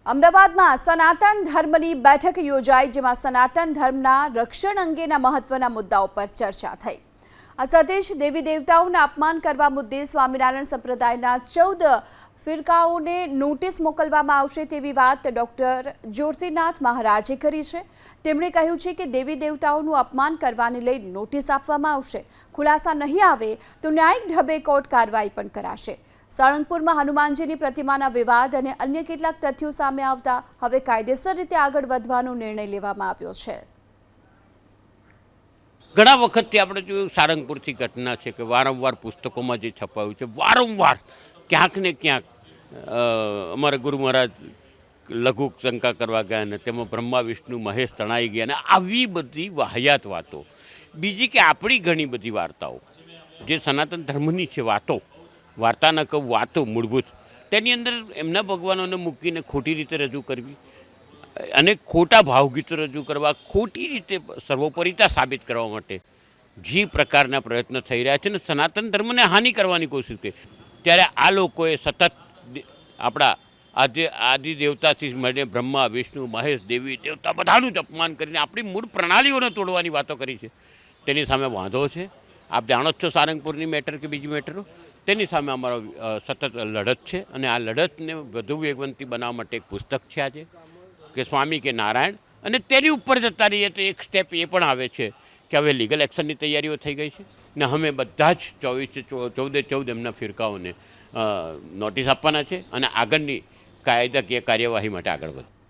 અમદાવાદમાં સનાતન ધર્મની બેઠક યોજાઈ, જેમાં સનાતન ધર્મના રક્ષણ અંગેના મહત્વના મુદ્દાઓ પર ચર્ચા થઈ। આ સાથે જ દેવી દેવતાઓના અપમાન કરવા મુદ્દે સ્વામિનારાયણ સંપ્રદાયના 14 ફિરકાઓને નોટિસ મોકલવામાં આવશે તેવી વાત ડોક્ટર જ્યોતિનાથ મહારાજે કરી છે। તેમણે કહ્યું છે કે દેવી દેવતાઓનું અપમાન કરવાને લઈ નોટિસ આપવામાં આવશે। ખુલાસા નહીં આવે તો ન્યાયિક ઢબે કોર્ટ કાર્યવાહી પણ કરાશે। સાળંગપુરમાં હનુમાનજીની પ્રતિમાના વિવાદ અને અન્ય કેટલાક તથ્યો સામે આવતા હવે કાયદેસર રીતે આગળ વધવાનો નિર્ણય લેવામાં આવ્યો છે। ઘણા વખતથી આપણે જોયું સારંગપુરથી ઘટના છે કે વારંવાર પુસ્તકોમાં જે છપાયું છે, વારંવાર ક્યાંક ને ક્યાંક અમારા ગુરુ મહારાજ લઘુ શંકા કરવા ગયા અને તેમાં બ્રહ્મા વિષ્ણુ મહેશ તણાઈ ગયા અને આવી બધી વાહિયાત વાતો। બીજી કે આપણી ઘણી બધી વાર્તાઓ જે સનાતન ધર્મની છે, વાર્તાના કહું વાતો મૂળભૂત, તેની અંદર એમના ભગવાનોને મૂકીને ખોટી રીતે રજૂ કરવી અને ખોટા ભાવગીતો રજૂ કરવા, ખોટી રીતે સર્વોપરિતા સાબિત કરવા માટે જે પ્રકારના પ્રયત્ન થઈ રહ્યા છે ને સનાતન ધર્મને હાનિ કરવાની કોશિશ કરી, ત્યારે આ લોકોએ સતત આપણા આદિ દેવતાથી મળીને બ્રહ્મા વિષ્ણુ મહેશ દેવી દેવતા બધાનું જ અપમાન કરીને આપણી મૂળ પ્રણાલીઓને તોડવાની વાતો કરી છે। તેની સામે વાંધો છે। આપ જાણો છો સારંગપુરની મેટર કે બીજી મેટરો, તેની સામે અમારો સતત લડત છે અને આ લડતને વધુ વેગવંતી બનાવવા માટે એક પુસ્તક છે આજે કે સ્વામી કે નારાયણ, અને તેની ઉપર જતા રહીએ તો એક સ્ટેપ એ પણ આવે છે કે હવે લીગલ એક્શનની તૈયારીઓ થઈ ગઈ છે ને અમે બધા જ 14 એમના ફિરકાઓને નોટિસ આપવાના છે અને આગળની કાયદાકીય કાર્યવાહી માટે આગળ વધે।